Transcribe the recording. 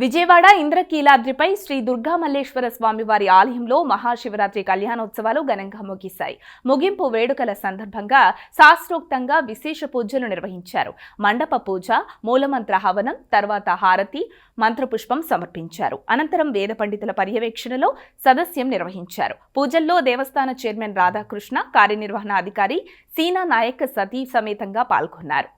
విజయవాడ ఇంద్రకీలాద్రిపై శ్రీ దుర్గామల్లేశ్వర స్వామివారి ఆలయంలో మహాశివరాత్రి కళ్యాణోత్సవాలు ఘనంగా ముగిశాయి. ముగింపు వేడుకల సందర్భంగా శాస్త్రోక్తంగా విశేష పూజలు నిర్వహించారు. మండప పూజ, మూలమంత్ర హవనం, తర్వాత హారతి, మంత్రపుష్పం సమర్పించారు. అనంతరం వేద పండితుల పర్యవేక్షణలో సదస్యం నిర్వహించారు. పూజల్లో దేవస్థాన చైర్మన్ రాధాకృష్ణ, కార్యనిర్వహణ అధికారి సీనా నాయక్ సతీ సమేతంగా పాల్గొన్నారు.